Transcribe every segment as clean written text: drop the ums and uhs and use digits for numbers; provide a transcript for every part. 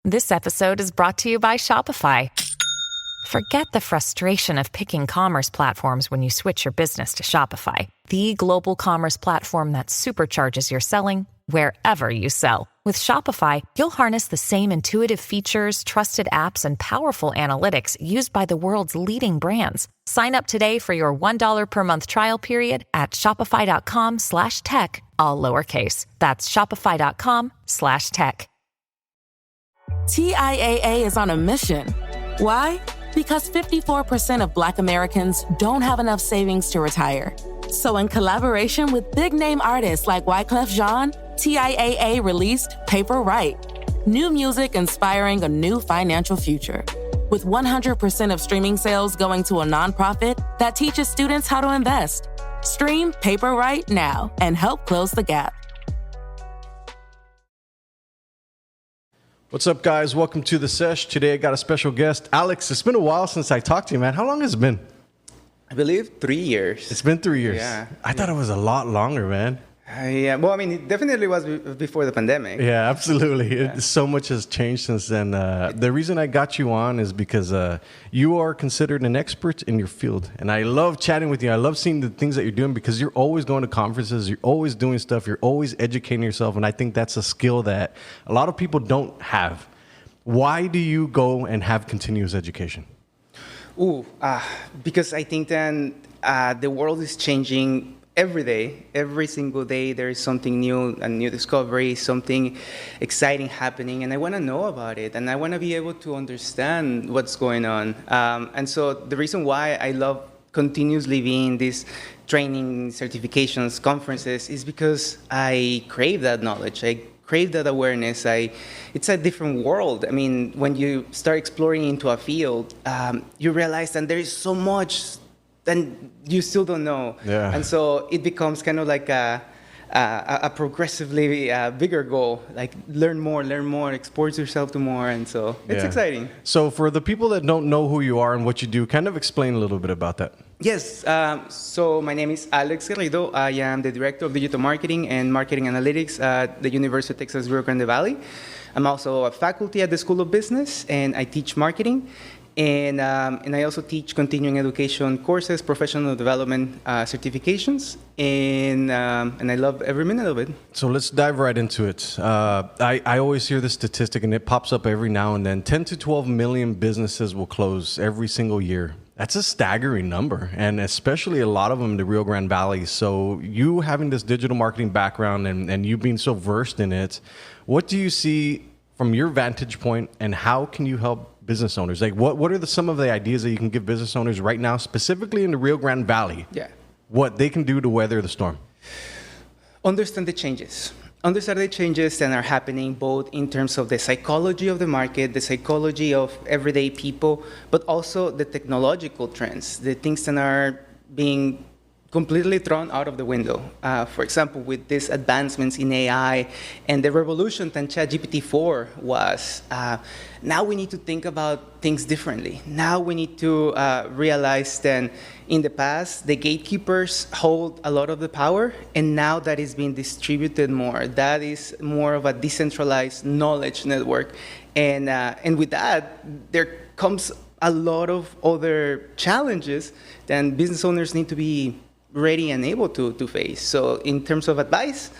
This episode is brought to you by Shopify. Forget the frustration of picking commerce platforms when you switch your business to Shopify, the global commerce platform that supercharges your selling wherever you sell. With Shopify, you'll harness the same intuitive features, trusted apps, and powerful analytics used by the world's leading brands. Sign up today for your $1 per month trial period at shopify.com/tech, all lowercase. That's shopify.com/tech. TIAA is on a mission. Why? Because 54% of Black Americans don't have enough savings to retire. So in collaboration with big-name artists like Wyclef Jean, TIAA released Paper Right, new music inspiring a new financial future. With 100% of streaming sales going to a nonprofit that teaches students how to invest. Stream Paper Right now and help close the gap. What's up, guys? Welcome to the Sesh. Today I got a special guest, Alex. It's been a while since I talked to you, man. How long has it been? I believe 3 years. It's been 3 years. Yeah. I thought it was a lot longer, man. Yeah. Well, I mean, it definitely was before the pandemic. Yeah, absolutely. So much has changed since then. The reason I got you on is because you are considered an expert in your field. And I love chatting with you. I love seeing the things that you're doing because you're always going to conferences. You're always doing stuff. You're always educating yourself. And I think that's a skill that a lot of people don't have. Why do you go and have continuous education? Because I think then the world is changing every day. Every single day there is something new, a new discovery, something exciting happening, and I want to know about it, and I want to be able to understand what's going on. And so the reason why I love continuously being these training, certifications, conferences is because I crave that knowledge. I crave that awareness. It's a different world. I mean, when you start exploring into a field, you realize that there is so much and you still don't know. Yeah. And so it becomes kind of like a progressively bigger goal, like learn more, expose yourself to more. And so it's exciting. So for the people that don't know who you are and what you do, kind of explain a little bit about that. Yes. So my name is Alex Garrido. I am the Director of Digital Marketing and Marketing Analytics at the University of Texas, Rio Grande Valley. I'm also a faculty at the School of Business, and I teach marketing. And I also teach continuing education courses, professional development certifications, and I love every minute of it. So let's dive right into it. I always hear this statistic, and it pops up every now and then. 10 to 12 million businesses will close every single year. That's a staggering number, and especially a lot of them in the Rio Grande Valley. So you having this digital marketing background and you being so versed in it, what do you see from your vantage point, and how can you help business owners? Like, what are some of the ideas that you can give business owners right now, specifically in the Rio Grande Valley? Yeah. What they can do to weather the storm? Understand the changes. Understand the changes that are happening both in terms of the psychology of the market, the psychology of everyday people, but also the technological trends, the things that are being completely thrown out of the window. For example, with these advancements in AI and the revolution that ChatGPT-4 was, now we need to think about things differently. Now we need to realize that in the past, the gatekeepers hold a lot of the power, and now that is being distributed more. That is more of a decentralized knowledge network. And with that, there comes a lot of other challenges that business owners need to be ready and able to face. So in terms of advice,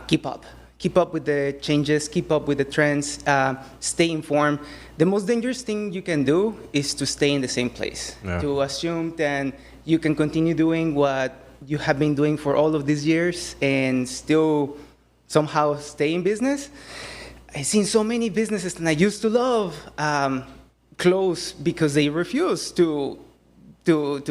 keep up. Keep up with the changes, keep up with the trends, stay informed. The most dangerous thing you can do is to stay in the same place, to assume that you can continue doing what you have been doing for all of these years and still somehow stay in business. I've seen so many businesses that I used to love close because they refuse to keep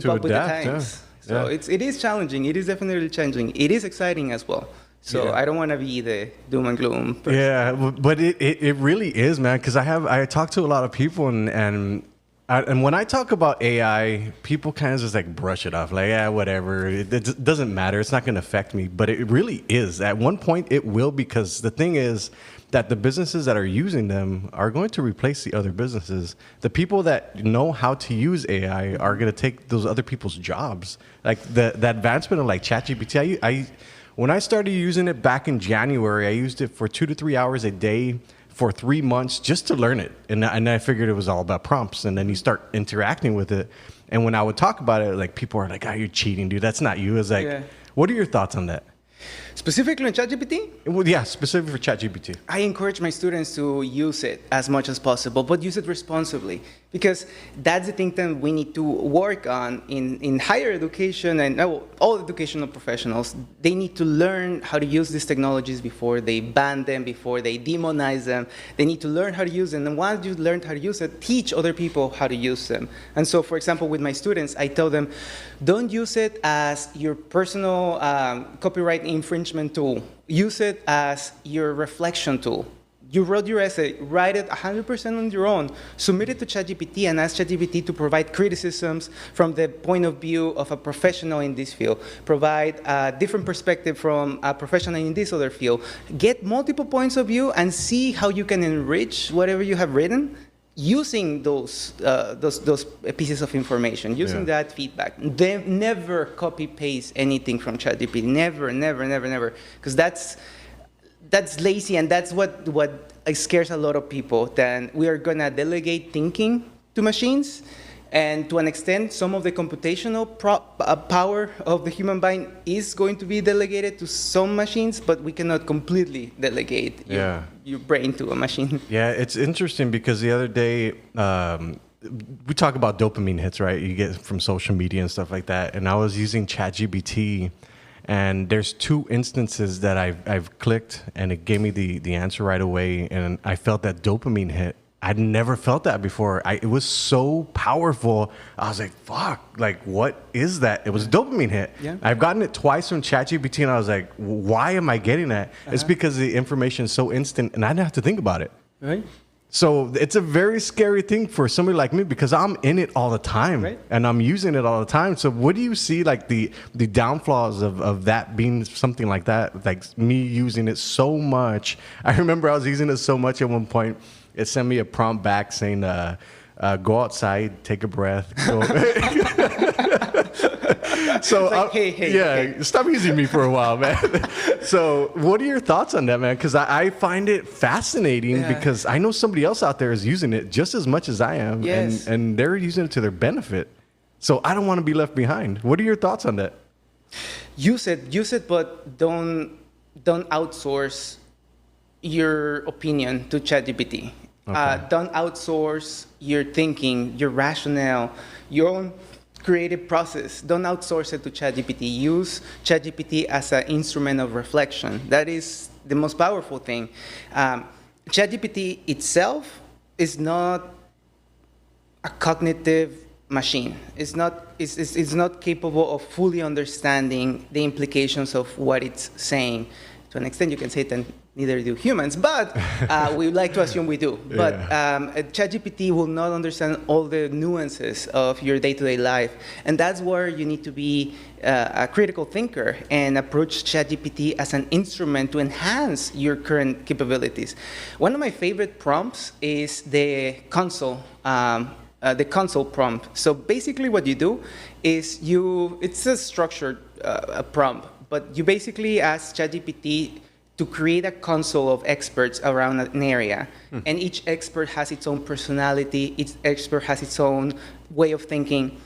up with the times. So it is challenging. It is definitely changing. It is exciting as well. So I don't want to be the doom and gloom person. Yeah, but it really is, man. Because I talk to a lot of people, and when I talk about AI, people kind of just like brush it off, like, yeah, whatever. It doesn't matter. It's not going to affect me. But it really is. At one point, it will, because the thing is that the businesses that are using them are going to replace the other businesses. The people that know how to use AI are going to take those other people's jobs. Like the advancement of like ChatGPT. When I started using it back in January, I used it for 2 to 3 hours a day for 3 months just to learn it. And I figured it was all about prompts. And then you start interacting with it. And when I would talk about it, like people are like, "Oh, you're cheating, dude. That's not you." It's like, What are your thoughts on that? Specifically on ChatGPT? Well, yeah, specifically for ChatGPT. I encourage my students to use it as much as possible, but use it responsibly, because that's the thing that we need to work on in higher education and all educational professionals. They need to learn how to use these technologies before they ban them, before they demonize them. They need to learn how to use them. And once you learn how to use it, teach other people how to use them. And so, for example, with my students, I tell them, don't use it as your personal copyright infringement tool. Use it as your reflection tool. You wrote your essay, write it 100% on your own, submit it to ChatGPT, and ask ChatGPT to provide criticisms from the point of view of a professional in this field, provide a different perspective from a professional in this other field. Get multiple points of view and see how you can enrich whatever you have written using those pieces of information, using that feedback. They never copy-paste anything from ChatGPT. Never, never, never, never. Because that's lazy, and that's what scares a lot of people, that we are going to delegate thinking to machines. And to an extent, some of the computational power of the human mind is going to be delegated to some machines, but we cannot completely delegate your brain to a machine. Yeah, it's interesting because the other day, we talk about dopamine hits, right? You get from social media and stuff like that. And I was using ChatGPT, and there's 2 instances that I've clicked, and it gave me the answer right away, and I felt that dopamine hit. I'd never felt that before. It was so powerful. I was like, fuck, like, what is that? It was a dopamine hit. Yeah. I've gotten it twice from ChatGPT, and I was like, why am I getting that? It's because the information is so instant, and I didn't have to think about it. Right. So it's a very scary thing for somebody like me, because I'm in it all the time, and I'm using it all the time. So what do you see, like, the downfalls of that being something like that, like me using it so much? I remember I was using it so much at one point, it sent me a prompt back saying, go outside, take a breath. Go. So, like, hey, stop using me for a while, man. So what are your thoughts on that, man? Because I find it fascinating, because I know somebody else out there is using it just as much as I am, and they're using it to their benefit. So I don't want to be left behind. What are your thoughts on that? Use it, but don't outsource your opinion to ChatGPT. Okay. Don't outsource your thinking, your rationale, your own creative process. Don't outsource it to ChatGPT. Use ChatGPT as an instrument of reflection. That is the most powerful thing. ChatGPT itself is not a cognitive machine. It's not capable of fully understanding the implications of what it's saying. To an extent, you can say that neither do humans, but we like to assume we do. But ChatGPT will not understand all the nuances of your day-to-day life. And that's where you need to be a critical thinker and approach ChatGPT as an instrument to enhance your current capabilities. One of my favorite prompts is the console prompt. So basically what you do is it's a structured prompt, but you basically ask ChatGPT to create a console of experts around an area. And each expert has its own personality, each expert has its own way of thinking.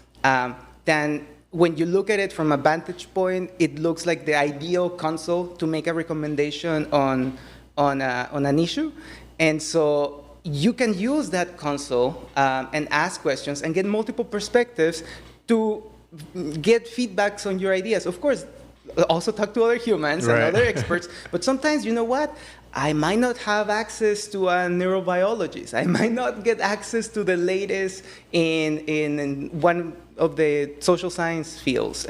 Then when you look at it from a vantage point, it looks like the ideal console to make a recommendation on an issue. And so you can use that console and ask questions and get multiple perspectives to get feedbacks on your ideas. Of course, also talk to other humans and other experts, but sometimes, you know what? I might not have access to a neurobiologist. I might not get access to the latest in one of the social science fields.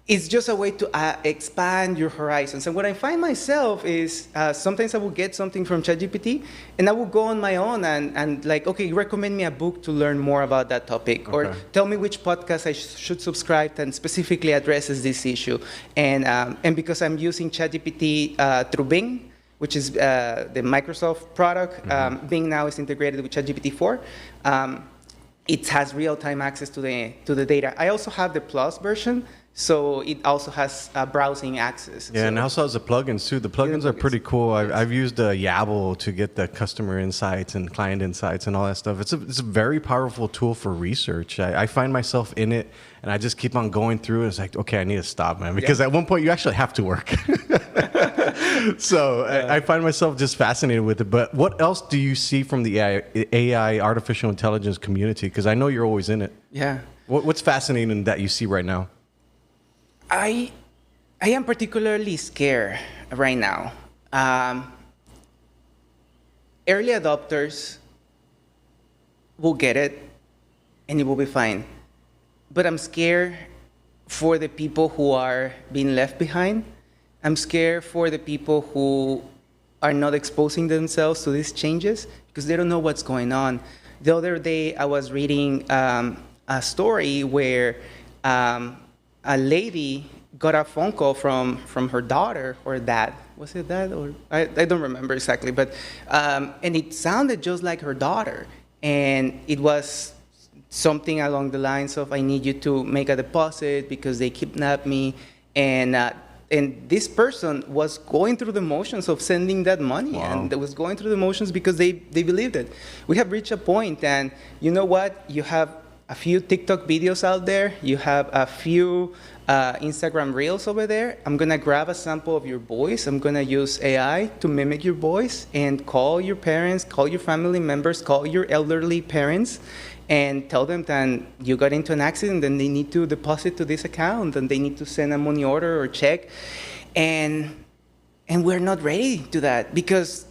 It's just a way to expand your horizons. And what I find myself is sometimes I will get something from ChatGPT, and I will go on my own and like, okay, recommend me a book to learn more about that topic, or tell me which podcast I should subscribe that specifically addresses this issue. And because I'm using ChatGPT through Bing, which is the Microsoft product, Bing now is integrated with ChatGPT 4. It has real-time access to the data. I also have the Plus version. So it also has browsing access. Yeah, so, and also has the plugins too. The plugins are pretty cool. I've used Yabble to get the customer insights and client insights and all that stuff. It's a very powerful tool for research. I find myself in it, and I just keep on going through it. It's like, okay, I need to stop, man, because at one point you actually have to work. So I find myself just fascinated with it. But what else do you see from the AI artificial intelligence community? Because I know you're always in it. Yeah. What's fascinating that you see right now? I am particularly scared right now. Early adopters will get it, and it will be fine. But I'm scared for the people who are being left behind. I'm scared for the people who are not exposing themselves to these changes because they don't know what's going on. The other day, I was reading a story where a lady got a phone call from her daughter or dad. Was it dad? Or I don't remember exactly, but and it sounded just like her daughter. And it was something along the lines of, I need you to make a deposit because they kidnapped me. And this person was going through the motions of sending that money. Wow. And they was going through the motions because they believed it. We have reached a point, and you know what? You have a few TikTok videos out there. You have a few Instagram Reels over there. I'm going to grab a sample of your voice. I'm going to use AI to mimic your voice and call your parents, call your family members, call your elderly parents, and tell them that you got into an accident and they need to deposit to this account and they need to send a money order or check. And we're not ready to that because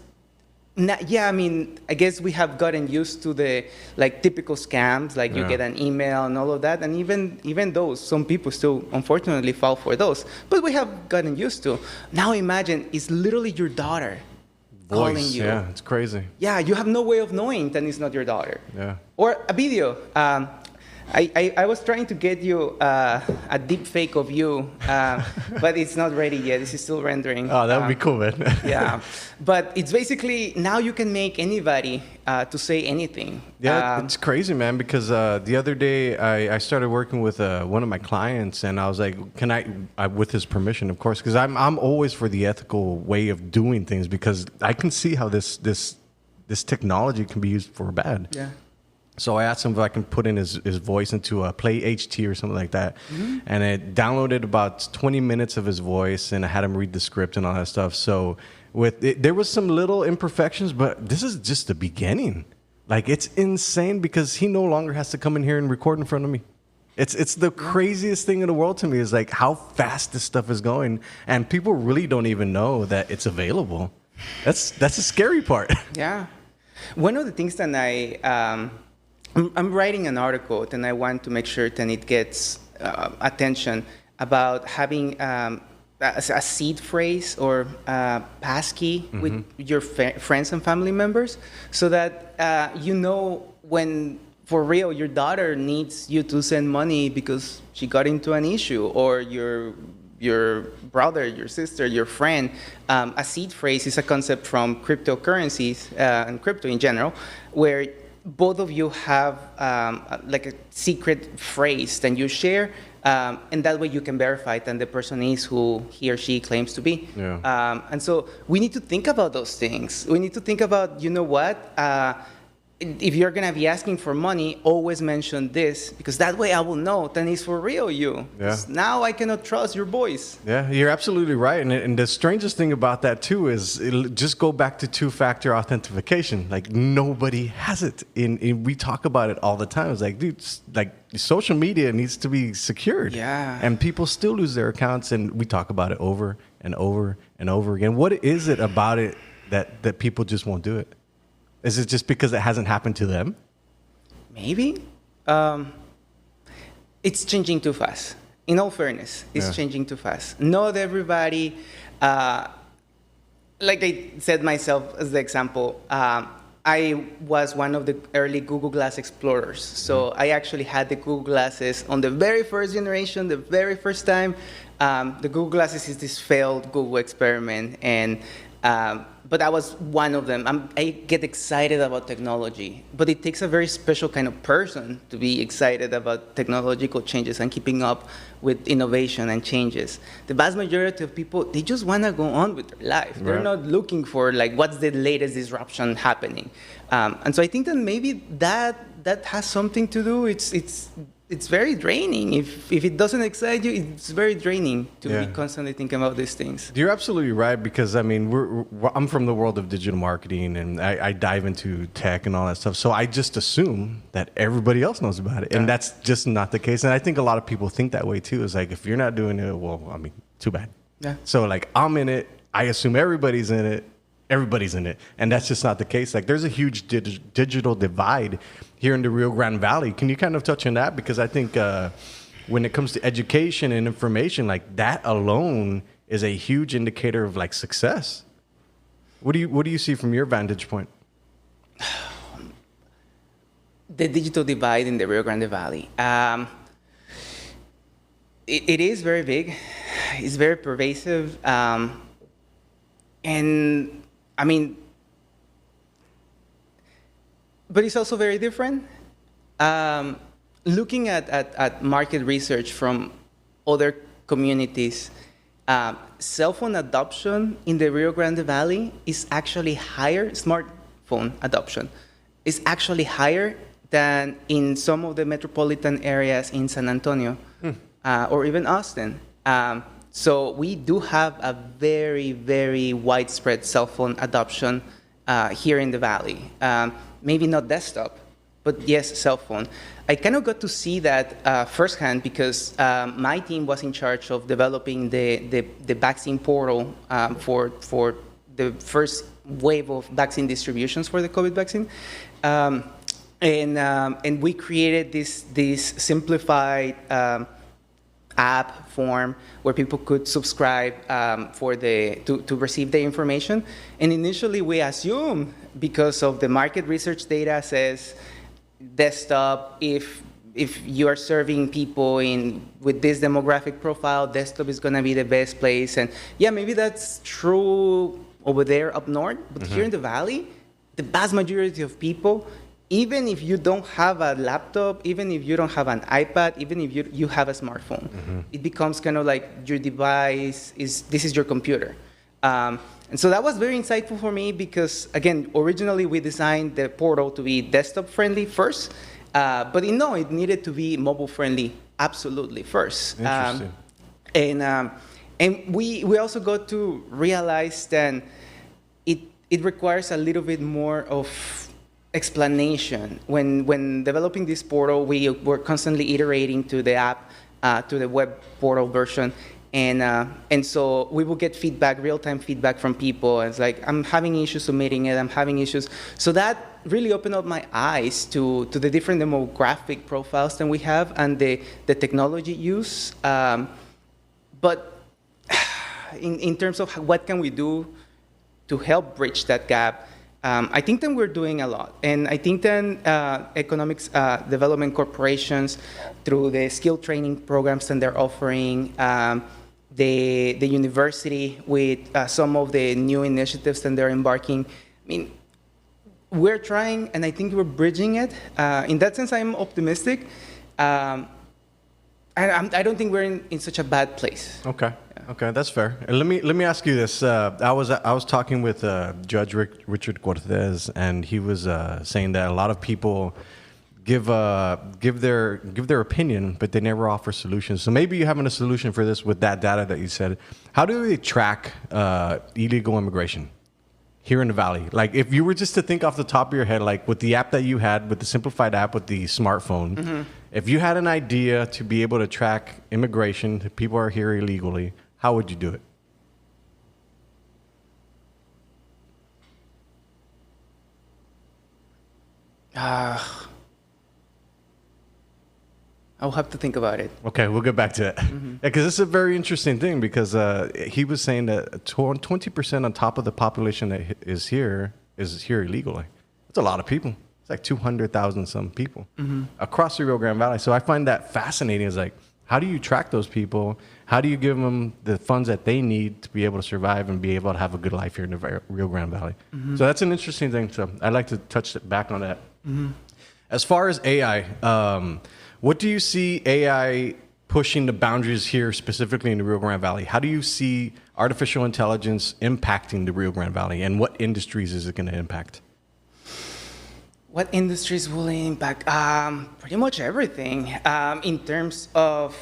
I mean, I guess we have gotten used to the typical scams, you get an email and all of that, and even those, some people still unfortunately fall for those. But we have gotten used to. Now imagine it's literally your daughter calling you. Yeah, it's crazy. Yeah, you have no way of knowing that it's not your daughter. Yeah. Or a video. I was trying to get you a deep fake of you, but it's not ready yet. This is still rendering. Oh, that would be cool, man. Yeah. But it's basically, now you can make anybody to say anything. Yeah, it's crazy, man, because the other day I started working with one of my clients, and I was like, can I with his permission, of course, because I'm always for the ethical way of doing things, because I can see how this technology can be used for bad. Yeah. So I asked him if I can put in his voice into a Play HT or something like that. Mm-hmm. And it downloaded about 20 minutes of his voice, and I had him read the script and all that stuff. So there was some little imperfections, but this is just the beginning. It's insane because he no longer has to come in here and record in front of me. It's the craziest thing in the world to me is how fast this stuff is going. And people really don't even know that it's available. That's the scary part. Yeah. One of the things that I'm writing an article, and I want to make sure that it gets attention about having a seed phrase or passkey with your friends and family members, so that when for real your daughter needs you to send money because she got into an issue, or your brother, your sister, your friend. A seed phrase is a concept from cryptocurrencies and crypto in general, where both of you have a secret phrase that you share, and that way you can verify that the person is who he or she claims to be. Yeah. And so we need to think about those things. We need to think about, if you're going to be asking for money, always mention this, because that way I will know that it's for real you. Yeah. Now I cannot trust your voice. Yeah, you're absolutely right. And the strangest thing about that, too, is it'll just go back to two-factor authentication. Nobody has it. We talk about it all the time. It's dude, social media needs to be secured. Yeah. And people still lose their accounts, and we talk about it over and over and over again. What is it about it that people just won't do it? Is it just because it hasn't happened to them? Maybe. It's changing too fast. In all fairness, it's changing too fast. Not everybody, like I said myself as the example, I was one of the early Google Glass explorers. So I actually had the Google Glasses on the very first generation, the very first time. The Google Glasses is this failed Google experiment, and But that was one of them. I get excited about technology, but it takes a very special kind of person to be excited about technological changes and keeping up with innovation and changes. The vast majority of people, they just want to go on with their life. They're not looking for like what's the latest disruption happening. And so I think that maybe that has something to do. It's very draining. If it doesn't excite you, it's very draining to be constantly thinking about these things. You're absolutely right, because I mean, I'm from the world of digital marketing, and I dive into tech and all that stuff. So I just assume that everybody else knows about it, and that's just not the case. And I think a lot of people think that way too. It's like, if you're not doing it, well, I mean, too bad. Yeah. So like, I'm in it. I assume everybody's in it. Everybody's in it. And that's just not the case. Like, there's a huge digital divide here in the Rio Grande Valley. Can you kind of touch on that? Because I think when it comes to education and information, like that alone is a huge indicator of like success. What do you see from your vantage point? The digital divide in the Rio Grande Valley. It is very big. It's very pervasive. And I mean, but it's also very different. Looking at market research from other communities, cell phone adoption in the Rio Grande Valley is actually higher, smartphone adoption is actually higher than in some of the metropolitan areas in San Antonio or even Austin. So we do have a very, very widespread cell phone adoption here in the valley. Maybe not desktop, but yes, cell phone. I kind of got to see that firsthand because my team was in charge of developing the vaccine portal for the first wave of vaccine distributions for the COVID vaccine. And we created this simplified app form where people could subscribe to receive the information. And initially we assumed, because of the market research data says desktop, if you are serving people with this demographic profile, desktop is going to be the best place. And yeah, maybe that's true over there up north, but here in the valley, the vast majority of people, even if you don't have a laptop, even if you don't have an iPad, even if you have a smartphone, it becomes kind of like your device this is your computer. And so that was very insightful for me because, again, originally we designed the portal to be desktop friendly first, but it needed to be mobile friendly absolutely first. Interesting. And we also got to realize that it requires a little bit more of explanation. When developing this portal, we were constantly iterating to the app, to the web portal version. And so we will get feedback, real-time feedback from people. It's like, I'm having issues submitting it, I'm having issues. So that really opened up my eyes to the different demographic profiles that we have and the technology use. But in terms of what can we do to help bridge that gap, I think that we're doing a lot. And I think that economics development corporations, through the skill training programs that they're offering, the university with some of the new initiatives that they're embarking, I mean, we're trying, and I think we're bridging it. In that sense, I'm optimistic. I don't think we're in such a bad place. Okay. Okay, that's fair. And let me ask you this. I was talking with Judge Richard Cortez, and he was saying that a lot of people give their opinion, but they never offer solutions. So maybe you having a solution for this with that data that you said. How do we track illegal immigration here in the Valley? Like, if you were just to think off the top of your head, like with the app that you had, with the simplified app with the smartphone, if you had an idea to be able to track immigration, people are here illegally, how would you do it? I'll have to think about it. Okay, we'll get back to it. Because this is a very interesting thing, because he was saying that 20% on top of the population that is here illegally. That's a lot of people. It's like 200,000 some people across the Rio Grande Valley. So I find that fascinating. It's like, How do you track those people? How do you give them the funds that they need to be able to survive and be able to have a good life here in the Rio Grande Valley? Mm-hmm. So that's an interesting thing. So I'd like to touch back on that. Mm-hmm. As far as AI, what do you see AI pushing the boundaries here, specifically in the Rio Grande Valley? How do you see artificial intelligence impacting the Rio Grande Valley, and what industries is it going to impact? What industries will it impact? Pretty much everything. In terms of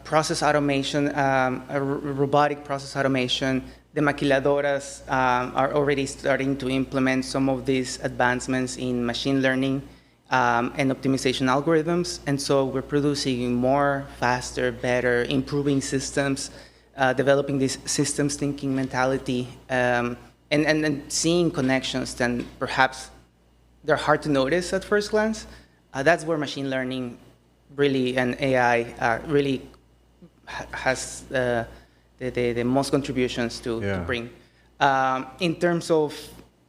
process automation, robotic process automation, the maquiladoras are already starting to implement some of these advancements in machine learning and optimization algorithms. And so we're producing more, faster, better, improving systems, developing this systems thinking mentality, and seeing connections that perhaps they're hard to notice at first glance. That's where machine learning really and AI really has the most contributions to bring. In terms of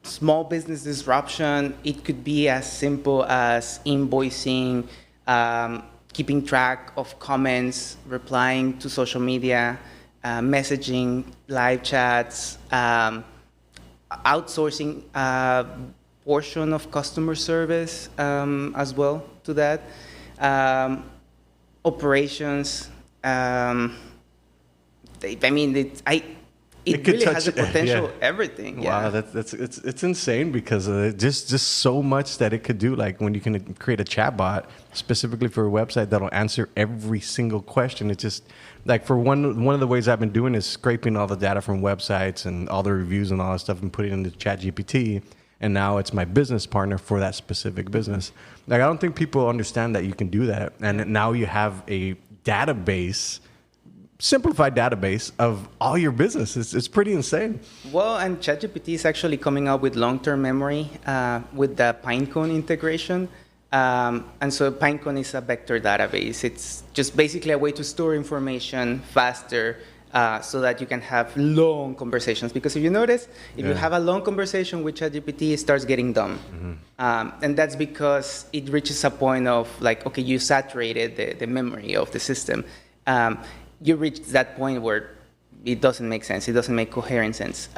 small business disruption, it could be as simple as invoicing, keeping track of comments, replying to social media, messaging, live chats, outsourcing portion of customer service as well to that. Operations. It really has the potential everything. Wow, it's insane because just so much that it could do. Like when you can create a chat bot specifically for a website that'll answer every single question. It's just like for one of the ways I've been doing is scraping all the data from websites and all the reviews and all that stuff and putting it into ChatGPT. And now it's my business partner for that specific business. Like I don't think people understand that you can do that. And now you have a database, simplified database of all your business. It's pretty insane. Well, and ChatGPT is actually coming out with long-term memory with the Pinecone integration. And so Pinecone is a vector database. It's just basically a way to store information faster so that you can have long conversations. Because if you notice, if you have a long conversation with ChatGPT, it starts getting dumb. Mm-hmm. And that's because it reaches a point of like, okay, you saturated the memory of the system. You reach that point where it doesn't make sense. It doesn't make coherent sense.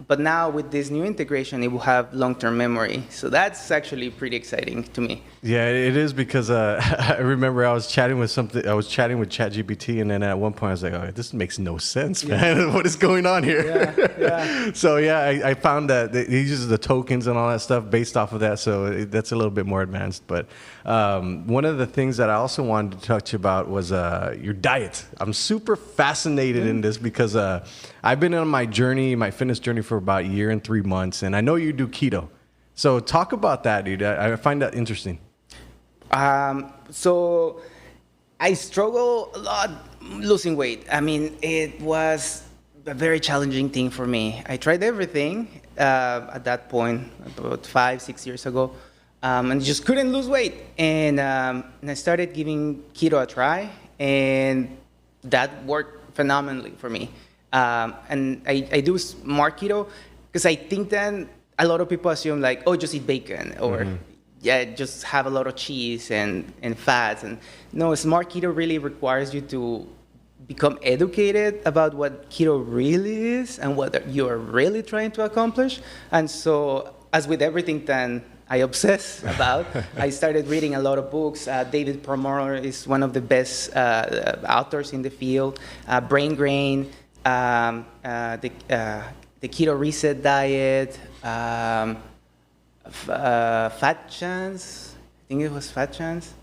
But now with this new integration, it will have long-term memory. So that's actually pretty exciting to me. Yeah, it is because I remember I was chatting with ChatGPT, and then at one point I was like, "Oh, this makes no sense, man. What is going on here?" Yeah. So I found that it uses the tokens and all that stuff based off of that. So that's a little bit more advanced. But one of the things that I also wanted to touch about was your diet. I'm super fascinated in this because I've been on my journey, my fitness journey, for about a year and 3 months, and I know you do keto. So talk about that, dude. I find that interesting. So I struggle a lot losing weight. I mean, it was a very challenging thing for me. I tried everything at that point, about 5-6 years ago, and just couldn't lose weight. And I started giving keto a try, and that worked phenomenally for me. And I do smart keto because I think then a lot of people assume like, oh, just eat bacon or just have a lot of cheese and fats. And no, smart keto really requires you to become educated about what keto really is and what you're really trying to accomplish. And so, as with everything then I obsess about, I started reading a lot of books. David Promore is one of the best authors in the field. Brain Grain, the Keto Reset Diet, Fat Chance. I think it was Fat Chance.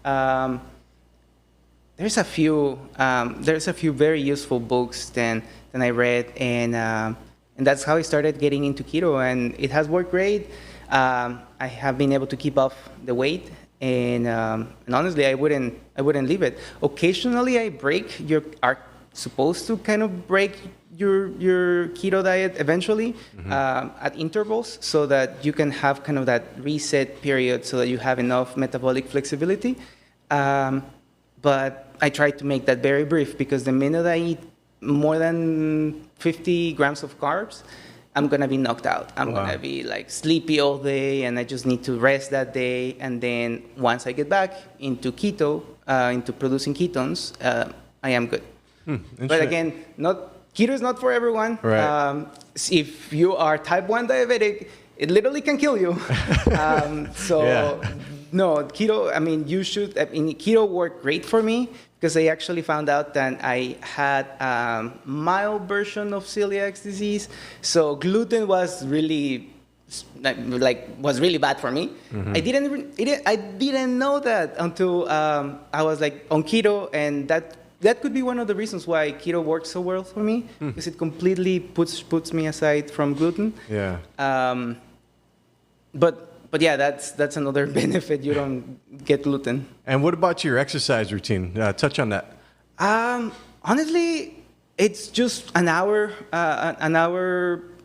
There's a few very useful books that I read, and that's how I started getting into keto, and it has worked great. I have been able to keep off the weight, and honestly, I wouldn't leave it. Occasionally, you are supposed to kind of break your keto diet eventually at intervals, so that you can have kind of that reset period, so that you have enough metabolic flexibility. But I try to make that very brief, because the minute I eat more than 50 grams of carbs, I'm gonna be knocked out. I'm Wow. gonna be like sleepy all day, and I just need to rest that day. And then once I get back into keto, into producing ketones, I am good. But Interesting. again, keto is not for everyone. Right. If you are type 1 diabetic, it literally can kill you. Yeah. No, keto, keto worked great for me because I actually found out that I had a mild version of celiac disease. So gluten was really bad for me. I didn't know that until I was like on keto, and that could be one of the reasons why keto works so well for me, because it completely puts me aside from gluten. Yeah. But yeah, that's another benefit. You don't get gluten. And what about your exercise routine? Touch on that. Honestly, it's just an hour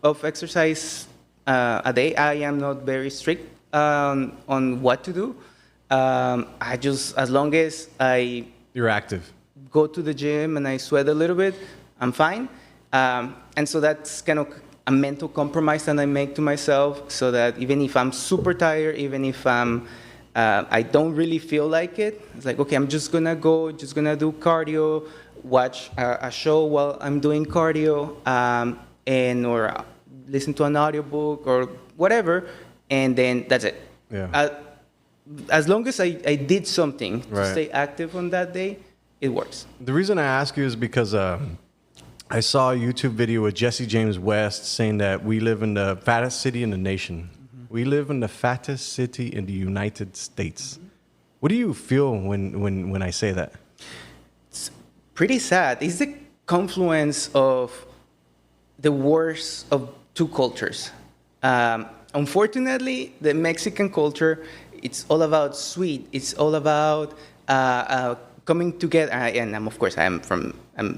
of exercise a day. I am not very strict on what to do. I just, as long as You're active. go to the gym and I sweat a little bit, I'm fine. And so that's kind of a mental compromise that I make to myself, so that even if I'm super tired, even if I don't really feel like it, it's like, okay, I'm just gonna do cardio, watch a show while I'm doing cardio, or listen to an audiobook or whatever, and then that's it. Yeah. As long as I did something to Right. stay active on that day, it works. The reason I ask you is because I saw a YouTube video with Jesse James West saying that we live in the fattest city in the nation. We live in the fattest city in the United States. What do you feel when I say that? It's pretty sad. It's the confluence of the worst of two cultures. Unfortunately, the Mexican culture, it's all about sweet. It's all about coming together. And I'm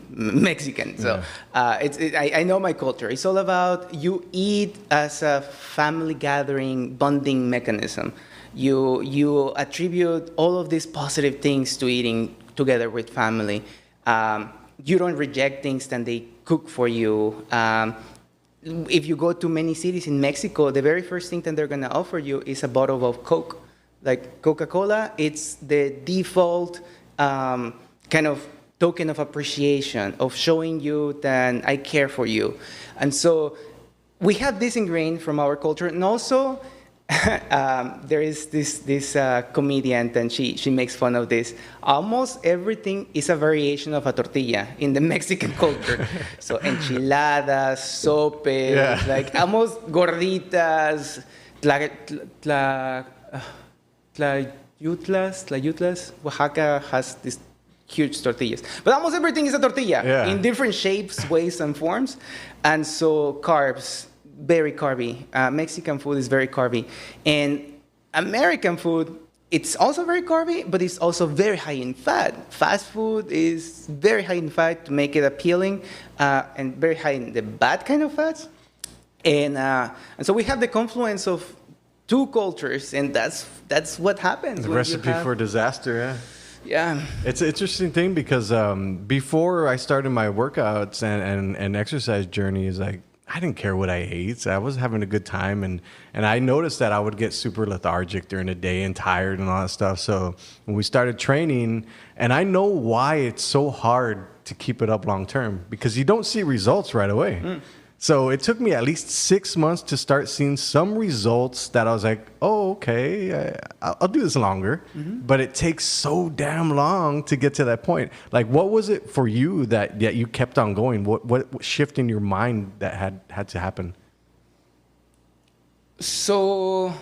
Mexican, so I know my culture. It's all about you eat as a family gathering, bonding mechanism. You attribute all of these positive things to eating together with family. You don't reject things that they cook for you. If you go to many cities in Mexico, the very first thing that they're going to offer you is a bottle of Coke. Like Coca-Cola, it's the default kind of token of appreciation, of showing you that I care for you. And so we have this ingrained from our culture. And also, there is this comedian, and she makes fun of this. Almost everything is a variation of a tortilla in the Mexican culture. So enchiladas, sopes, like almost gorditas, tlayutlas. Oaxaca has this huge tortillas. But almost everything is a tortilla in different shapes, ways, and forms. And so carbs, very carby. Mexican food is very carby. And American food, it's also very carby, but it's also very high in fat. Fast food is very high in fat to make it appealing, and very high in the bad kind of fats. And so we have the confluence of two cultures, and that's what happens. The recipe for disaster, Yeah. It's an interesting thing because before I started my workouts and exercise journey, is like I didn't care what I ate. I was having a good time, and I noticed that I would get super lethargic during the day and tired and all that stuff. So when we started training, and I know why it's so hard to keep it up long term, because you don't see results right away. So it took me at least 6 months to start seeing some results that I was like, oh, okay, I'll do this longer. But it takes so damn long to get to that point. Like, what was it for you that you kept on going? What shift in your mind that had to happen? So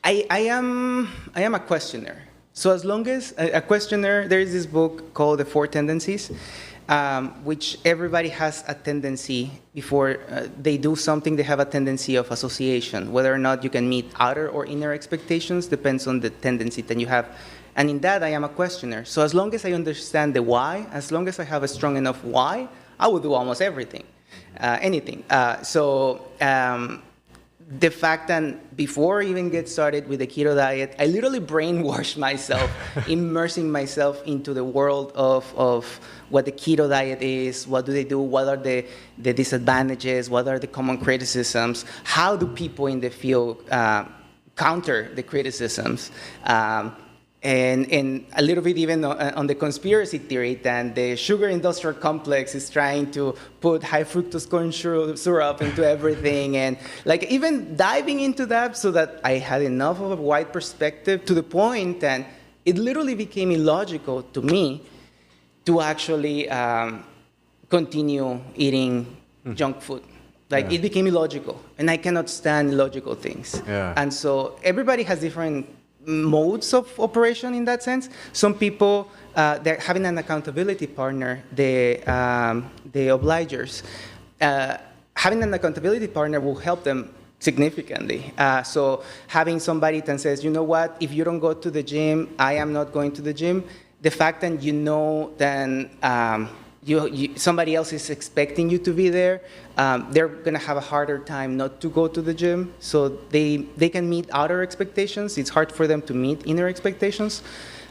I am a questioner. So as long as a questioner, there is this book called The Four Tendencies, which everybody has a tendency before they do something. They have a tendency of association. Whether or not you can meet outer or inner expectations depends on the tendency that you have. And in that, I am a questioner. So as long as I understand the why, as long as I have a strong enough why, I will do almost everything, anything. the fact that before I even get started with the keto diet, I literally brainwashed myself, immersing myself into the world of what the keto diet is, what do they do, what are the disadvantages, what are the common criticisms, how do people in the field counter the criticisms, and a little bit even on the conspiracy theory that the sugar industrial complex is trying to put high fructose corn syrup into everything, and like even diving into that so that I had enough of a wide perspective to the point that it literally became illogical to me to actually continue eating junk food. Like it became illogical, and I cannot stand illogical things. Yeah. And so everybody has different modes of operation in that sense. Some people, they're having an accountability partner, the obligers. Having an accountability partner will help them significantly. So having somebody that says, you know what, if you don't go to the gym, I am not going to the gym. The fact that you know that somebody else is expecting you to be there, they're going to have a harder time not to go to the gym. So they can meet outer expectations. It's hard for them to meet inner expectations.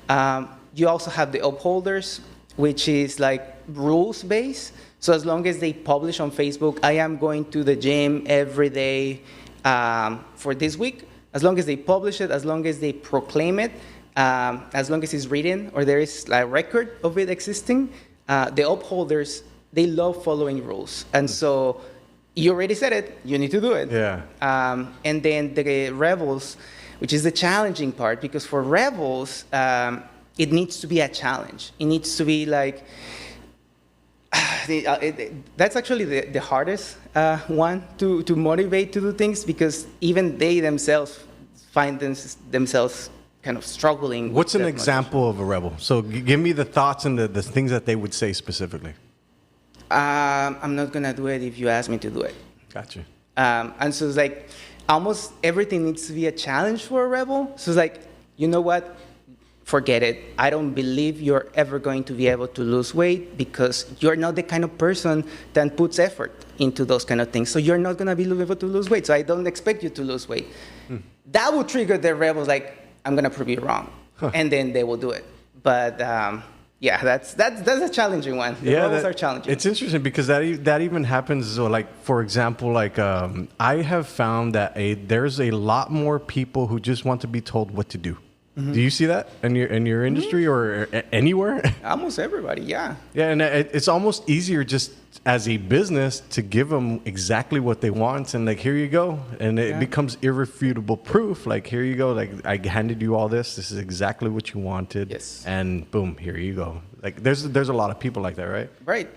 You also have the upholders, which is like rules-based. So as long as they publish on Facebook, I am going to the gym every day for this week, as long as they publish it, as long as they proclaim it, as long as it's written or there is a record of it existing, the upholders, they love following rules. And so you already said it, you need to do it. Yeah. And then the rebels, which is the challenging part, because for rebels, it needs to be a challenge. It needs to be like, that's actually the hardest one to motivate to do things, because even they themselves find themselves kind of struggling. What's an example of a rebel? So give me the thoughts and the things that they would say specifically. I'm not going to do it if you ask me to do it. Gotcha. And so it's like almost everything needs to be a challenge for a rebel. So it's like, you know what? Forget it. I don't believe you're ever going to be able to lose weight because you're not the kind of person that puts effort into those kind of things. So you're not going to be able to lose weight. So I don't expect you to lose weight. That will trigger the rebels like, I'm going to prove you wrong. And then they will do it. But yeah, that's a challenging one. The rebels are challenging. It's interesting because that even happens. So like, for example, like I have found that there's a lot more people who just want to be told what to do. Do you see that in your industry or anywhere? Almost everybody, yeah. Yeah, and it's almost easier just as a business to give them exactly what they want and like, here you go. And it becomes irrefutable proof. Like, here you go. Like, I handed you all this. This is exactly what you wanted. Yes. And boom, here you go. Like, there's a lot of people like that, right? Right.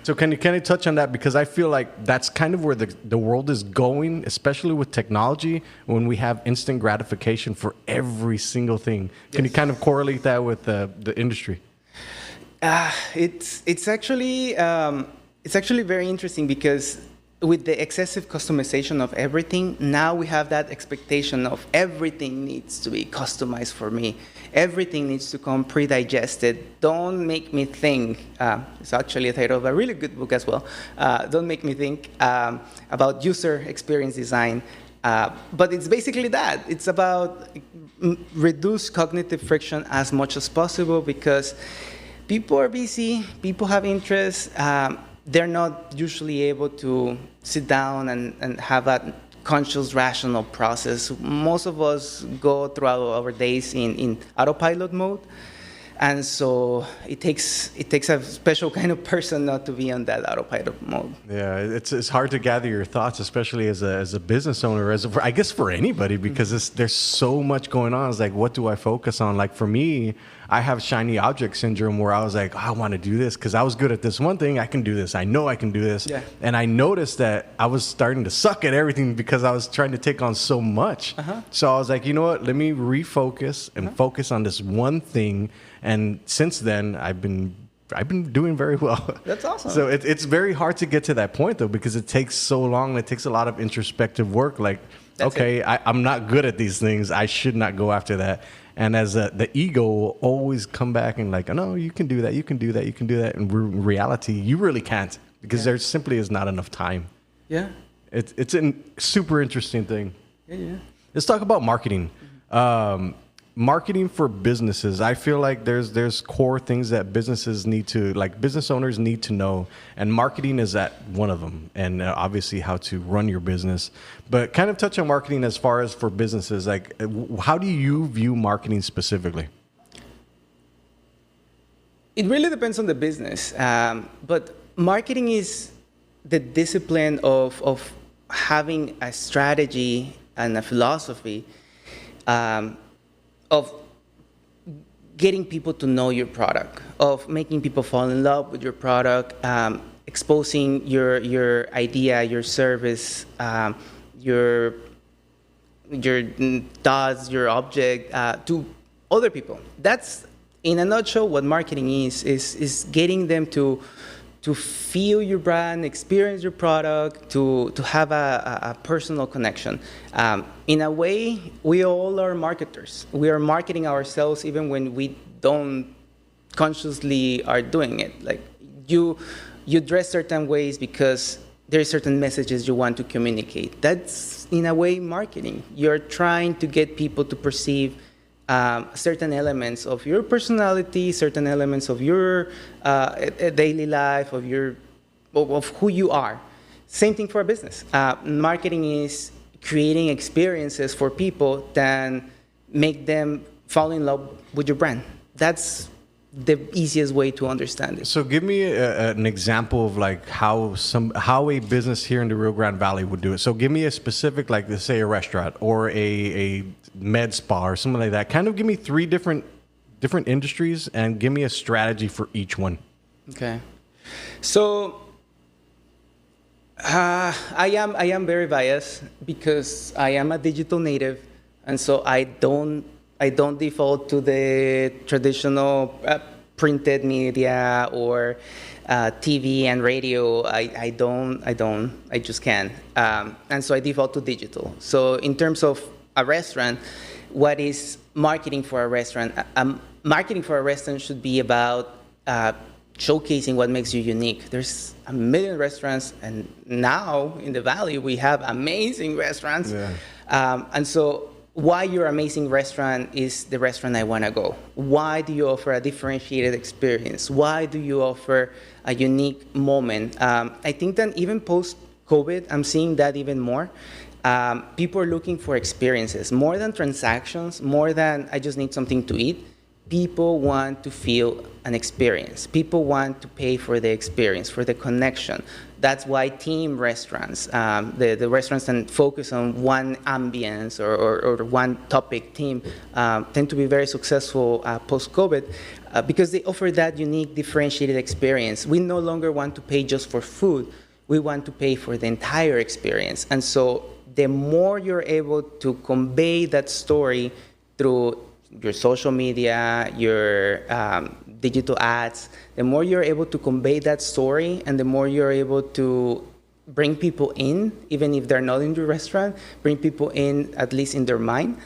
So can you touch on that? Because I feel like that's kind of where the world is going, especially with technology, when we have instant gratification for every single thing. Can you kind of correlate that with the industry? It's actually very interesting because with the excessive customization of everything, now we have that expectation of everything needs to be customized for me. Everything needs to come pre-digested. Don't make me think. It's actually a title of a really good book as well. Don't make me think about user experience design. But it's basically that. It's about reduce cognitive friction as much as possible because people are busy, people have interests. They're not usually able to sit down and have a conscious, rational process. Most of us go throughout our days in autopilot mode. And so it takes a special kind of person not to be on that autopilot mode. Yeah, it's hard to gather your thoughts, especially as a business owner, I guess for anybody, because there's so much going on. It's like, what do I focus on? Like for me, I have shiny object syndrome where I was like, I want to do this because I was good at this one thing. I can do this. I know I can do this. Yeah. And I noticed that I was starting to suck at everything because I was trying to take on so much. So I was like, you know what? Let me refocus and focus on this one thing. And since then, I've been doing very well. That's awesome. So it's very hard to get to that point, though, because it takes so long. It takes a lot of introspective work. Like, I'm not good at these things. I should not go after that. And as the ego will always come back and like, oh, no, you can do that. You can do that. You can do that. In reality, you really can't because there simply is not enough time. Yeah. It's a super interesting thing. Yeah. Let's talk about marketing. Marketing for businesses. I feel like there's core things that businesses need to, like business owners need to know, and marketing is that one of them. And obviously how to run your business. But kind of touch on marketing as far as for businesses. Like, how do you view marketing specifically? It really depends on the business, but marketing is the discipline of having a strategy and a philosophy of getting people to know your product, of making people fall in love with your product, exposing your idea, your service, your thoughts, your object to other people. That's, in a nutshell, what marketing is getting them to feel your brand, experience your product, to have a personal connection. In a way, we all are marketers. We are marketing ourselves even when we don't consciously are doing it. Like you dress certain ways because there are certain messages you want to communicate. That's, in a way, marketing. You're trying to get people to perceive certain elements of your personality, certain elements of your daily life, of who you are. Same thing for a business. Marketing is creating experiences for people that make them fall in love with your brand. That's the easiest way to understand it. So give me an example of like how a business here in the Rio Grande Valley would do it. So give me a specific, like let's say a restaurant or a med spa or something like that. Kind of give me 3 different industries and give me a strategy for each one. Okay. So I am very biased because I am a digital native, and so I don't default to the traditional printed media or TV and radio. I just can't. And so I default to digital. So in terms of a restaurant, what is marketing for a restaurant? Marketing for a restaurant should be about showcasing what makes you unique. There's a million restaurants, and now in the Valley we have amazing restaurants. Yeah. And so why your amazing restaurant is the restaurant I want to go. Why do you offer a differentiated experience? Why do you offer a unique moment? I think that even post-COVID, I'm seeing that even more. People are looking for experiences, more than transactions, more than I just need something to eat. People want to feel an experience. People want to pay for the experience, for the connection. That's why team restaurants, the restaurants that focus on one ambience or one topic team, tend to be very successful post-COVID because they offer that unique, differentiated experience. We no longer want to pay just for food. We want to pay for the entire experience. And so the more you're able to convey that story through your social media, your digital ads, the more you're able to convey that story and the more you're able to bring people in, even if they're not in your restaurant, bring people in, at least in their mind,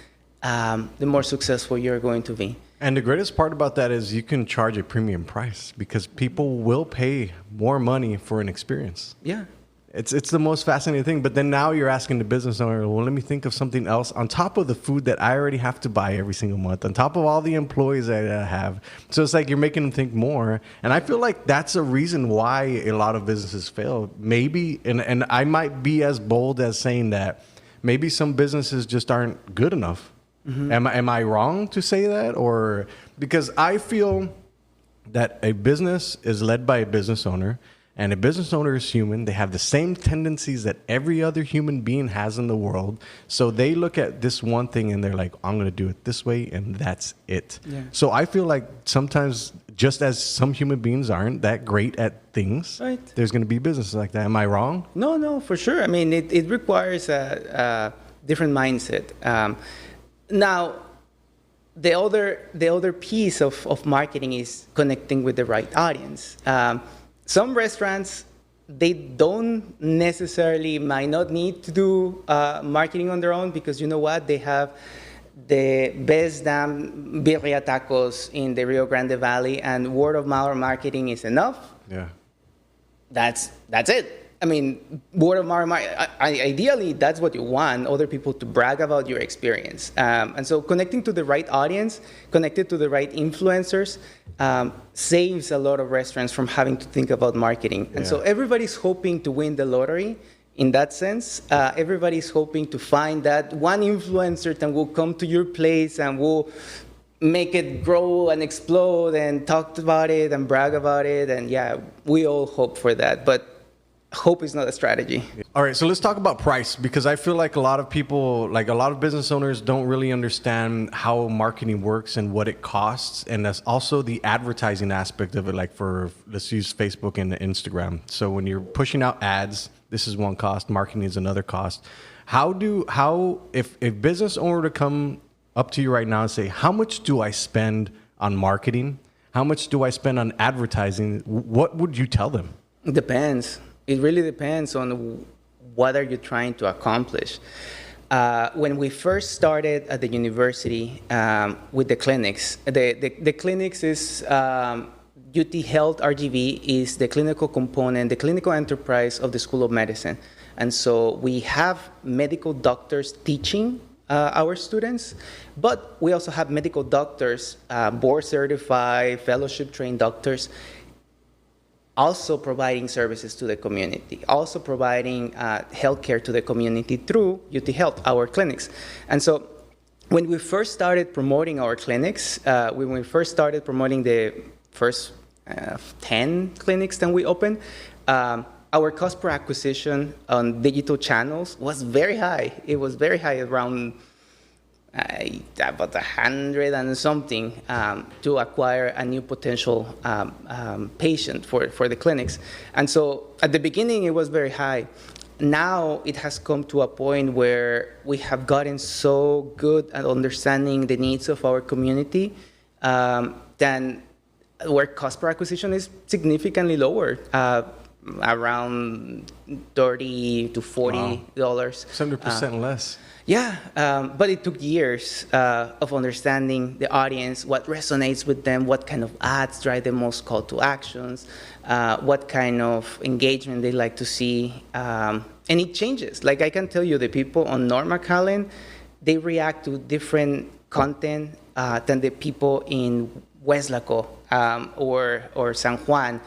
the more successful you're going to be. And the greatest part about that is you can charge a premium price because people will pay more money for an experience. Yeah. It's the most fascinating thing. But then now you're asking the business owner, well, let me think of something else on top of the food that I already have to buy every single month, on top of all the employees that I have. So it's like you're making them think more. And I feel like that's a reason why a lot of businesses fail. Maybe, and I might be as bold as saying that maybe some businesses just aren't good enough. Mm-hmm. Am I wrong to say that? Or because I feel that a business is led by a business owner. And a business owner is human. They have the same tendencies that every other human being has in the world. So they look at this one thing and they're like, I'm going to do it this way and that's it. Yeah. So I feel like sometimes, just as some human beings aren't that great at things, right, there's going to be businesses like that. Am I wrong? No, for sure. I mean, it requires a different mindset. Now, the other piece of marketing is connecting with the right audience. Some restaurants, they don't necessarily, might not need to do marketing on their own because you know what? They have the best damn birria tacos in the Rio Grande Valley and word of mouth marketing is enough. Yeah. That's it. I mean, word of mouth, ideally, that's what you want, other people to brag about your experience. And so connecting to the right audience, connected to the right influencers, saves a lot of restaurants from having to think about marketing. And so everybody's hoping to win the lottery in that sense. Everybody's hoping to find that one influencer that will come to your place and will make it grow and explode and talk about it and brag about it. And yeah, we all hope for that. But hope is not a strategy. All right, so let's talk about price, because I feel like a lot of people, like a lot of business owners, don't really understand how marketing works and what it costs. And that's also the advertising aspect of it, like for, let's use Facebook and Instagram. So when you're pushing out ads, this is one cost, marketing is another cost. If a business owner were to come up to you right now and say, how much do I spend on marketing? How much do I spend on advertising? What would you tell them? It depends. It really depends on what are you trying to accomplish. When we first started at the university with the clinics, the clinics is UT Health RGV is the clinical component, the clinical enterprise of the School of Medicine. And so we have medical doctors teaching our students, but we also have medical doctors, board certified, fellowship trained doctors, also providing services to the community, also providing healthcare to the community through UT Health, our clinics. And so when we first started promoting our clinics, when we first started promoting the first 10 clinics that we opened, our cost per acquisition on digital channels was very high. It was very high, around about 100 and something to acquire a new potential patient for the clinics. And so at the beginning, it was very high. Now it has come to a point where we have gotten so good at understanding the needs of our community, then where cost per acquisition is significantly lower, around $30 to $40. Wow. 70% less. Yeah, but it took years of understanding the audience, what resonates with them, what kind of ads drive the most call to actions, what kind of engagement they like to see. And it changes. Like I can tell you, the people on Norma Callen, they react to different content than the people in Weslaco or San Juan.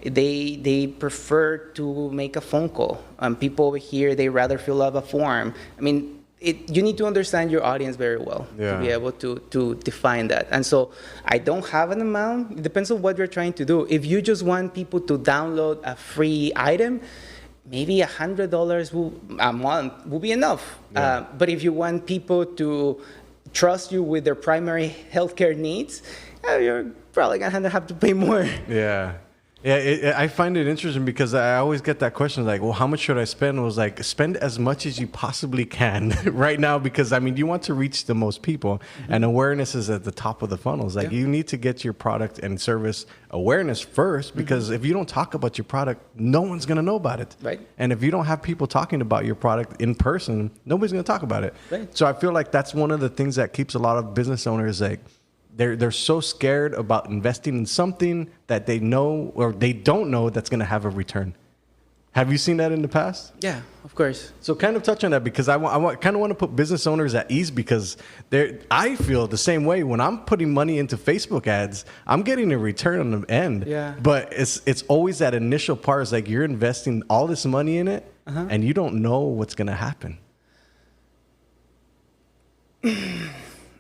They prefer to make a phone call. People over here, they rather fill out a form. I mean, you need to understand your audience very well to be able to define that. And so I don't have an amount. It depends on what you're trying to do. If you just want people to download a free item, maybe $100 a month will be enough. Yeah. But if you want people to trust you with their primary healthcare needs, you're probably going to have to pay more. Yeah. Yeah, I find it interesting because I always get that question like, well, how much should I spend? It was like, spend as much as you possibly can right now, because I mean, you want to reach the most people, and awareness is at the top of the funnels. Like you need to get your product and service awareness first, because if you don't talk about your product, no one's going to know about it. Right. And if you don't have people talking about your product in person, nobody's going to talk about it. Right. So I feel like that's one of the things that keeps a lot of business owners like, they're so scared about investing in something that they know or they don't know that's going to have a return. Have you seen that in the past? Yeah, of course. So kind of touch on that, because I kind of want to put business owners at ease, because I feel the same way. When I'm putting money into Facebook ads, I'm getting a return on the end. Yeah. But it's always that initial part. It's like you're investing all this money in it, and you don't know what's going to happen.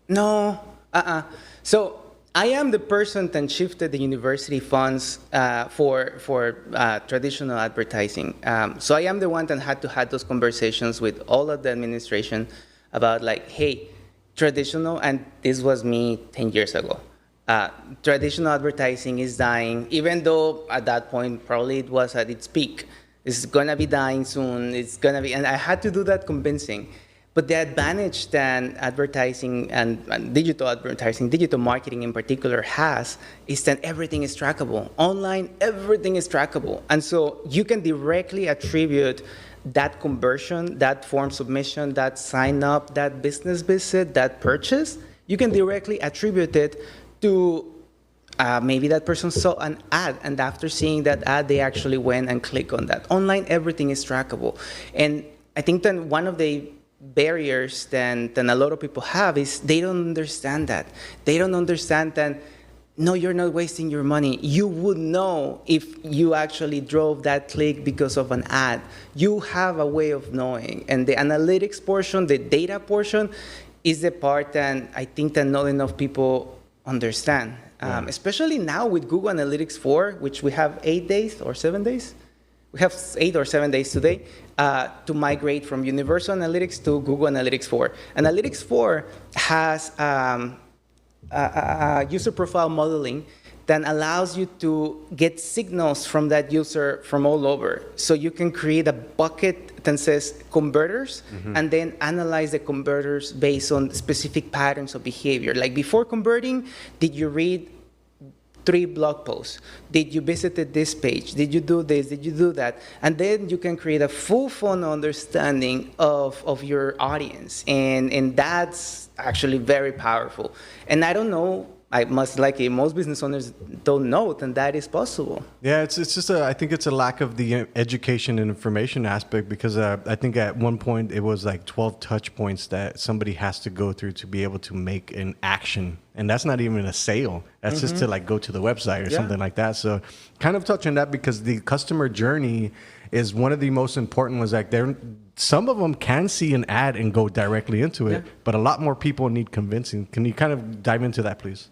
No. So I am the person that shifted the university funds for traditional advertising. So I am the one that had to have those conversations with all of the administration about like, hey, traditional, and this was me 10 years ago. Traditional advertising is dying, even though at that point probably it was at its peak. It's gonna be dying soon. It's gonna be, and I had to do that convincing. But the advantage that advertising and digital advertising, digital marketing in particular has, is that everything is trackable. Online, everything is trackable. And so you can directly attribute that conversion, that form submission, that sign up, that business visit, that purchase, you can directly attribute it to Maybe that person saw an ad, and after seeing that ad, they actually went and clicked on that. Online, everything is trackable. And I think that one of the barriers than a lot of people have is they don't understand that. They don't understand that, no, you're not wasting your money. You would know if you actually drove that click because of an ad. You have a way of knowing. And the analytics portion, the data portion, is the part that I think that not enough people understand. Especially now with Google Analytics 4, which we have 8 days or 7 days. We have 8 or 7 days today to migrate from Universal Analytics to Google Analytics 4. Analytics 4 has user profile modeling that allows you to get signals from that user from all over. So you can create a bucket that says converters, and then analyze the converters based on specific patterns of behavior. Like before converting, did you read 3 blog posts? Did you visit this page? Did you do this? Did you do that? And then you can create a full funnel understanding of your audience. And that's actually very powerful. And I don't know, most business owners don't know that is possible. Yeah, it's just I think it's a lack of the education and information aspect, because I think at one point it was like 12 touch points that somebody has to go through to be able to make an action. And that's not even a sale. That's just to like go to the website or something like that. So kind of touch on that, because the customer journey is one of the most important ones. Like some of them can see an ad and go directly into it, but a lot more people need convincing. Can you kind of dive into that, please?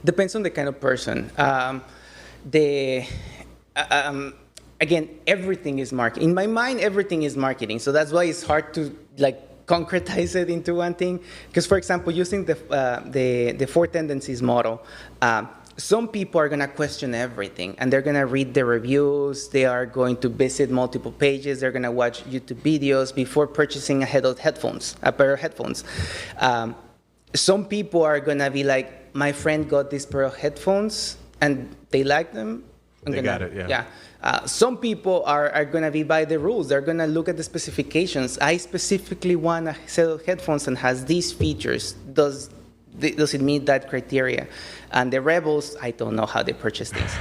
Depends on the kind of person. Again, everything is marketing. In my mind, everything is marketing. So that's why it's hard to concretize it into one thing. Because, for example, using the 4 tendencies model, some people are going to question everything, and they're going to read the reviews. They are going to visit multiple pages. They're going to watch YouTube videos before purchasing a pair of headphones. Some people are going to be like, my friend got this pair of headphones and they like them. Some people are going to be by the rules. They're going to look at the specifications. I specifically want a set of headphones and has these features. Does it meet that criteria? And the rebels, I don't know how they purchase things.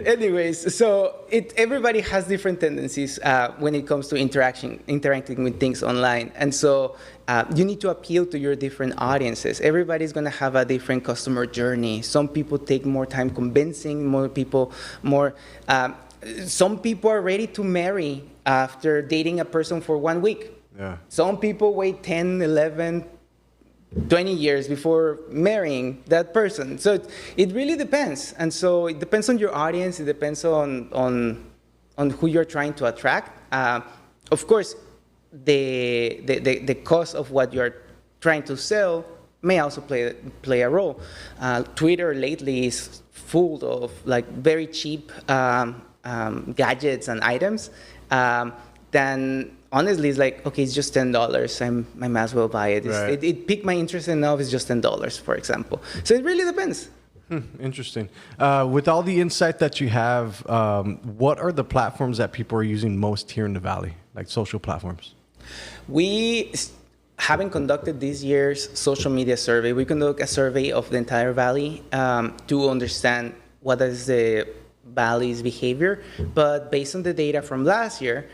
Anyways, so everybody has different tendencies when it comes to interacting with things online. And so you need to appeal to your different audiences. Everybody's going to have a different customer journey. Some people take more time convincing, some people are ready to marry after dating a person for 1 week. Yeah. Some people wait 10, 11, 20 years before marrying that person. So it really depends. And so it depends on your audience. It depends on who you're trying to attract. Of course, the cost of what you're trying to sell may also play a role. Twitter lately is full of very cheap gadgets and items. Then honestly, it's like, okay, it's just $10. I might as well buy it. Right. It piqued my interest enough. It's just $10, for example. So it really depends. Interesting. With all the insight that you have, what are the platforms that people are using most here in the Valley, like social platforms? We haven't conducted this year's social media survey. We conduct a survey of the entire Valley to understand what is the Valley's behavior. But based on the data from last year,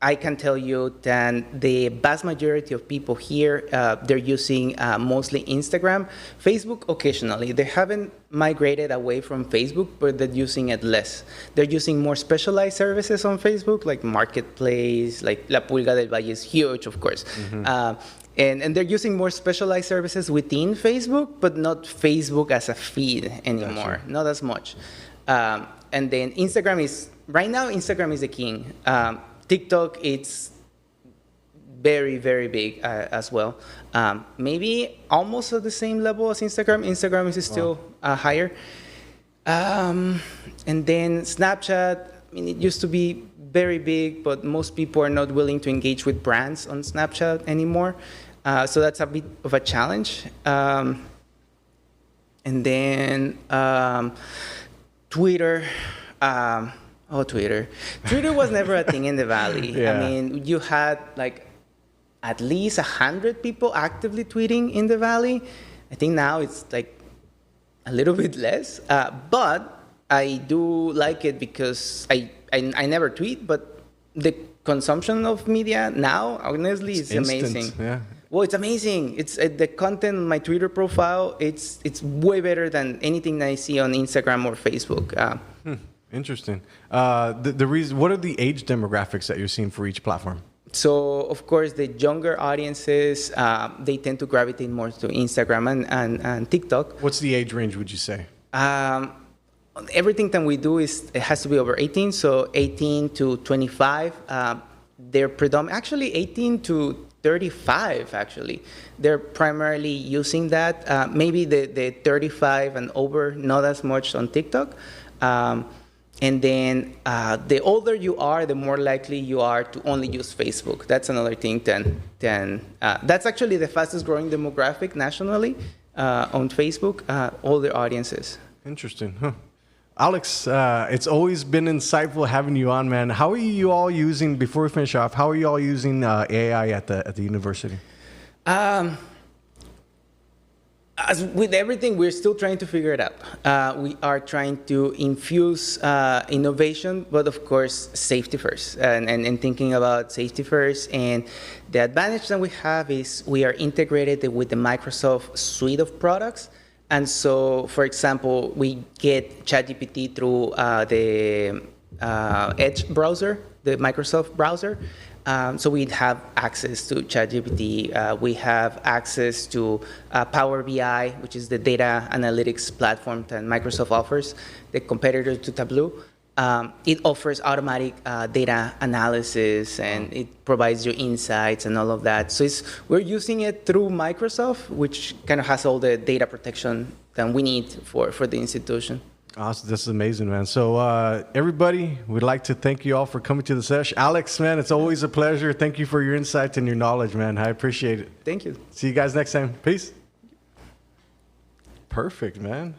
I can tell you that the vast majority of people here, they're using mostly Instagram, Facebook occasionally. They haven't migrated away from Facebook, but they're using it less. They're using more specialized services on Facebook, like Marketplace, like La Pulga del Valle is huge, of course. And they're using more specialized services within Facebook, but not Facebook as a feed anymore, not as much. And then right now, Instagram is the king. TikTok, it's very, very big as well. Maybe almost at the same level as Instagram. Instagram is still higher. And then Snapchat, it used to be very big, but most people are not willing to engage with brands on Snapchat anymore. So that's a bit of a challenge. And then Twitter. Twitter. Twitter was never a thing in the Valley. I mean, you had at least 100 people actively tweeting in the Valley. I think now it's like a little bit less, but I do like it because I never tweet, but the consumption of media now, honestly, is amazing. Yeah. Well, it's amazing. It's the content on my Twitter profile. It's way better than anything that I see on Instagram or Facebook. Interesting. The reason. What are the age demographics that you're seeing for each platform? So, of course, the younger audiences, they tend to gravitate more to Instagram and TikTok. What's the age range, would you say? Everything that we do it has to be over 18, so 18 to 25. They're actually 18 to 35, actually. They're primarily using that. Maybe the 35 and over, not as much on TikTok. And then the older you are, the more likely you are to only use Facebook. That's another thing. That's actually the fastest growing demographic nationally on Facebook, older audiences. Interesting. Huh. Alex, it's always been insightful having you on, man. How are you all using, before we finish off, how are you all using AI at the university? As with everything, we're still trying to figure it out. We are trying to infuse innovation, but of course, safety first, and thinking about safety first. And the advantage that we have is we are integrated with the Microsoft suite of products. And so, for example, we get ChatGPT through the Edge browser, the Microsoft browser. So we have access to ChatGPT. We have access to Power BI, which is the data analytics platform that Microsoft offers, the competitor to Tableau. It offers automatic data analysis, and it provides you insights and all of that. So we're using it through Microsoft, which kind of has all the data protection that we need for the institution. Awesome. This is amazing, man. So everybody, we'd like to thank you all for coming to the Sesh. Alex, man, it's always a pleasure. Thank you for your insights and your knowledge, man. I appreciate it. Thank you. See you guys next time. Peace. Perfect, man.